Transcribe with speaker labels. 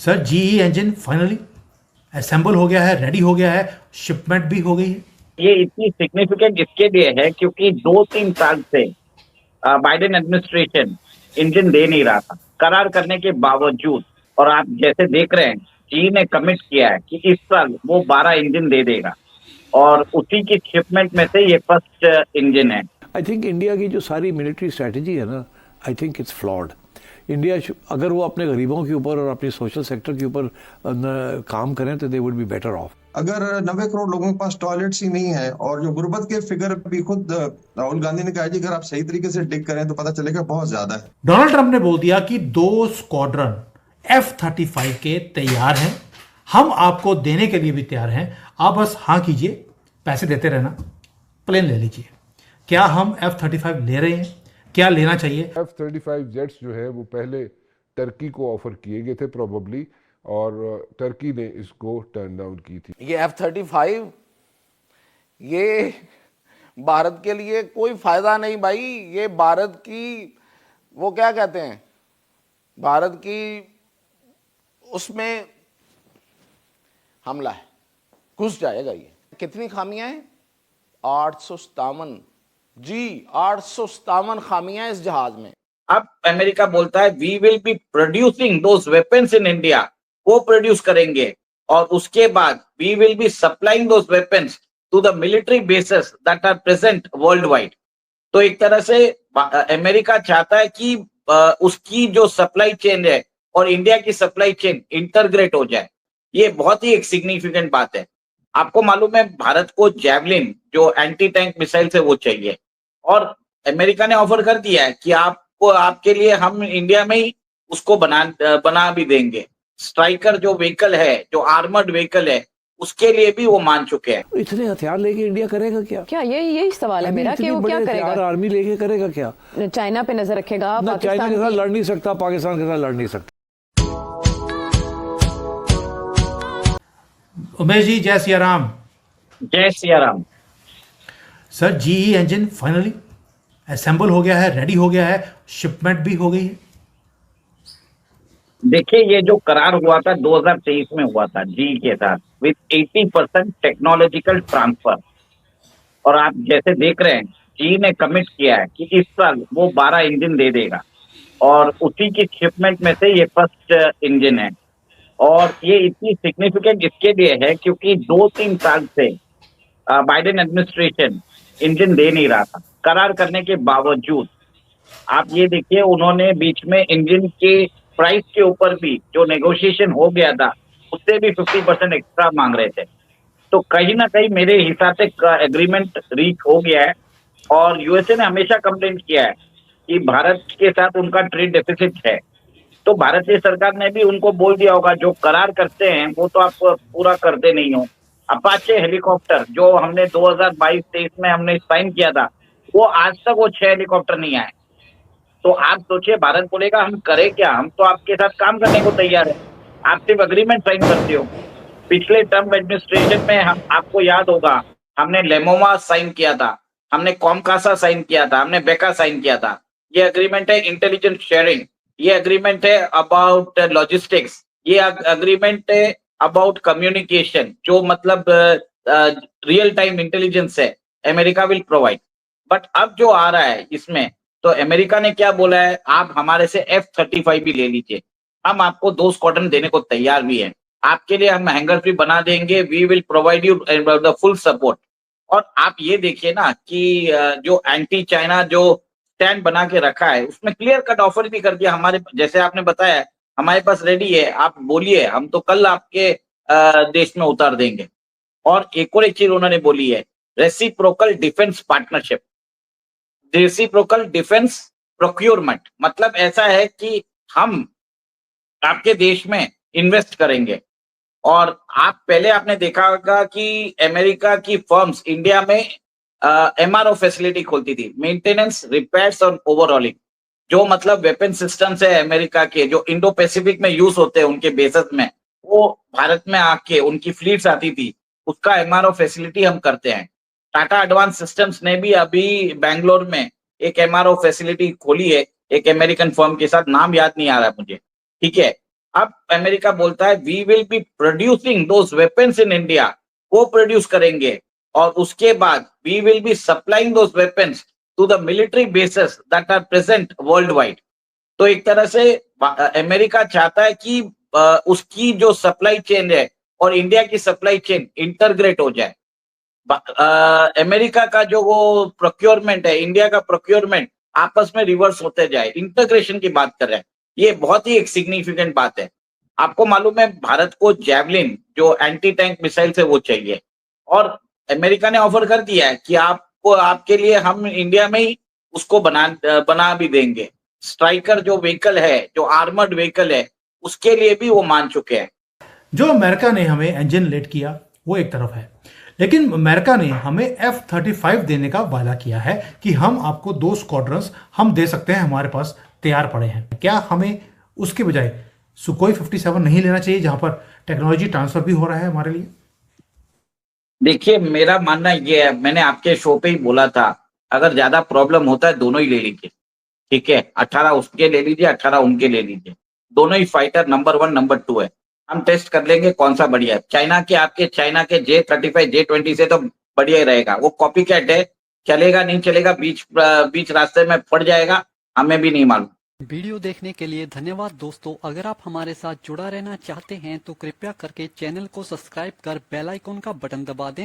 Speaker 1: Sir GE engine finally assemble हो गया है, रेडी हो गया है, शिपमेंट भी हो गई है।
Speaker 2: ये इतनी सिग्निफिकेंट इसके लिए है क्योंकि 2-3 साल से बाइडेन एडमिनिस्ट्रेशन इंजन दे नहीं रहा था करार करने के बावजूद। और आप जैसे देख रहे हैं, जी ने कमिट किया है कि इस साल वो 12 इंजन दे देगा और उसी की शिपमेंट में से ये फर्स्ट इंजन है।
Speaker 3: आई थिंक इंडिया की जो सारी मिलिट्री स्ट्रेटजी है ना, I think it's flawed. India अगर वो अपने गरीबों के ऊपर और अपने सोशल सेक्टर के ऊपर काम करें तो they would be better of.
Speaker 4: अगर 90 करोड़ लोगों के पास टॉयलेट्स ही नहीं है, और जो गुर्बत के फिगर भी खुद राहुल गांधी ने कहा जी अगर आप सही तरीके से डिग करें तो पता चलेगा बहुत ज्यादा है।
Speaker 1: डोनाल्ड ट्रंप ने बोल दिया कि 2 स्क्वाड्रन F-35 के तैयार हैं, हम आपको देने के लिए भी तैयार हैं, आप बस हाँ कीजिए, पैसे देते रहना, प्लेन ले लीजिए। क्या हम F-35 ले रहे हैं? क्या लेना चाहिए?
Speaker 5: F-35 जेट्स जो है वो पहले टर्की को ऑफर किए गए थे प्रोबेबली, और टर्की ने इसको टर्न डाउन की थी।
Speaker 6: ये F-35 ये भारत के लिए कोई फायदा नहीं भाई। ये भारत की वो क्या कहते हैं, भारत की उसमें हमला है, घुस जाएगा। ये कितनी खामियां हैं? 857 जी, 857 खामियां इस जहाज में।
Speaker 2: अब अमेरिका बोलता है we will be producing those weapons in India, वो प्रोड्यूस करेंगे और उसके बाद we will be supplying those weapons to the military bases that are present world wide. तो एक तरह से अमेरिका चाहता है कि उसकी जो सप्लाई चेन है और इंडिया की सप्लाई चेन इंटरग्रेट हो जाए। ये बहुत ही एक सिग्निफिकेंट बात है। आपको मालूम है भारत को जैवलिन जो एंटी टैंक मिसाइल है वो चाहिए, और अमेरिका ने ऑफर कर दिया है कि आपको, आपके लिए हम इंडिया में ही उसको बना भी देंगे। स्ट्राइकर जो व्हीकल है, जो आर्मर्ड व्हीकल है, उसके लिए भी वो मान चुके हैं।
Speaker 3: इतने हथियार लेके इंडिया करेगा क्या?
Speaker 7: क्या यही सवाल है मेरा कि वो क्या करेगा?
Speaker 3: आर्मी लेके करेगा क्या?
Speaker 7: चाइना पे नजर रखेगा?
Speaker 3: ना चाइना के साथ लड़ नहीं सकता, पाकिस्तान के साथ लड़ नहीं सकता।
Speaker 1: उमेश जी, जय सिया राम।
Speaker 2: जय Siya Ram.
Speaker 1: Sir GE engine finally assemble हो गया है, रेडी हो गया है, शिपमेंट भी हो गई है।
Speaker 2: देखिए, ये जो करार हुआ था 2023 में हुआ था जी के साथ विद 80% टेक्नोलॉजिकल ट्रांसफर, और आप जैसे देख रहे हैं जी ने कमिट किया है कि इस साल वो 12 इंजन दे देगा और उसी की शिपमेंट में से ये फर्स्ट इंजन है। और ये इतनी सिग्निफिकेंट इसके लिए है क्योंकि 2-3 साल से बाइडेन एडमिनिस्ट्रेशन इंजन दे नहीं रहा था करार करने के बावजूद। आप ये देखिए, उन्होंने बीच में इंजन के प्राइस के ऊपर भी जो नेगोशिएशन हो गया था उससे भी 50% एक्स्ट्रा मांग रहे थे। तो कहीं ना कहीं मेरे हिसाब से एग्रीमेंट रीच हो गया है। और यूएसए ने हमेशा कंप्लेंट किया है कि भारत के साथ उनका ट्रेड डेफिसिट है, तो भारतीय सरकार ने भी उनको बोल दिया होगा जो करार करते हैं वो तो आप पूरा करते नहीं हो। अपाचे हेलीकॉप्टर जो हमने 2022-23 में हमने साइन किया था, वो आज तक वो 6 हेलीकॉप्टर नहीं आए। तो आप सोचिए, भारत बोलेगा हम करें क्या, हम तो आपके साथ काम करने को तैयार है, आप सिर्फ अग्रीमेंट साइन करते हो। पिछले ट्रम्प एडमिनिस्ट्रेशन में हम, आपको याद होगा, हमने लेमोमा साइन किया था, हमने कॉमकासा साइन किया था, हमने बेका साइन किया था। ये अग्रीमेंट है इंटेलिजेंस शेयरिंग, ये अग्रीमेंट है अबाउट लॉजिस्टिक्स, ये अग्रीमेंट है अबाउट कम्युनिकेशन, जो मतलब रियल टाइम इंटेलिजेंस है, अमेरिका विल प्रोवाइड। बट अब जो आ रहा है इसमें, तो अमेरिका ने क्या बोला है, आप हमारे से F-35 भी ले लीजिए, हम आपको 2 स्क्वाड्रन देने को तैयार भी हैं, आपके लिए हम हैंगर फ्री बना देंगे, we will provide you the full support. और आप ये देखिए ना कि जो एंटी चाइना जो स्टैंड बना के रखा है, उसमें क्लियर कट ऑफर भी कर दिया हमारे, जैसे आपने बताया हमारे पास रेडी है, आप बोलिए, हम तो कल आपके देश में उतार देंगे। और एक और एक चीज उन्होंने बोली है, reciprocal defence partnership, reciprocal defence procurement, मतलब ऐसा है कि हम आपके देश में इन्वेस्ट करेंगे। और आप पहले आपने देखा होगा कि अमेरिका की फर्म्स इंडिया में MRO फैसिलिटी खोलती थी, मेंटेनेंस, रिपेयर्स और ओवरऑलिंग, जो मतलब वेपन सिस्टम्स है अमेरिका के जो इंडो पैसिफिक में यूज होते हैं उनके बेसेस में, वो भारत में आके उनकी फ्लीट्स आती थी, उसका MRO फैसिलिटी हम करते हैं। टाटा एडवांस सिस्टम्स ने भी अभी बैंगलोर में एक MRO फैसिलिटी खोली है एक अमेरिकन फर्म के साथ, नाम याद नहीं आ रहा है मुझे, ठीक है। अब अमेरिका बोलता है we will be producing those weapons in India, वो प्रोड्यूस करेंगे और उसके बाद we will be supplying those weapons to the military bases that are present world wide. तो एक तरह से अमेरिका चाहता है कि उसकी जो सप्लाई चेन है और इंडिया की सप्लाई चेन इंटरग्रेट हो जाए। अमेरिका का जो वो प्रोक्योरमेंट है, इंडिया का प्रोक्योरमेंट आपस में रिवर्स होते जाए, इंटीग्रेशन की बात कर रहे हैं। ये बहुत ही एक सिग्निफिकेंट बात है। आपको मालूम है भारत को जैवलिन जो एंटी टैंक मिसाइल है वो चाहिए और अमेरिका ने ऑफर कर दिया है कि आपको, आपके लिए हम इंडिया में ही उसको बना भी देंगे। स्ट्राइकर जो व्हीकल है, जो आर्मर्ड व्हीकल है, उसके लिए भी वो मान चुके हैं।
Speaker 1: जो अमेरिका ने हमें इंजन लेट किया वो एक तरफ है, लेकिन अमेरिका ने हमें F-35 देने का वादा किया है कि हम आपको 2 स्क्वाड्रंस हम दे सकते हैं, हमारे पास तैयार पड़े हैं। क्या हमें उसके बजाय सुकोई 57 नहीं लेना चाहिए जहां पर टेक्नोलॉजी ट्रांसफर भी हो रहा है हमारे लिए?
Speaker 2: देखिए मेरा मानना ये है, मैंने आपके शो पे ही बोला था, अगर ज्यादा प्रॉब्लम होता है दोनों ही ले लीजिए, ठीक है? 18 उसके ले लीजिए, 18 उनके ले लीजिए। दोनों ही फाइटर नंबर 1 नंबर 2 है। हम टेस्ट कर लेंगे कौन सा बढ़िया है। चाइना के J-35 J-20 से तो बढ़िया ही रहेगा। वो कॉपी कैट है, चलेगा नहीं चलेगा, बीच रास्ते में पड़ जाएगा, हमें भी नहीं मालूम।
Speaker 8: वीडियो देखने के लिए धन्यवाद दोस्तों। अगर आप हमारे साथ जुड़ा रहना चाहते हैं तो कृपया करके चैनल को सब्सक्राइब कर बेल आइकॉन का बटन दबा दें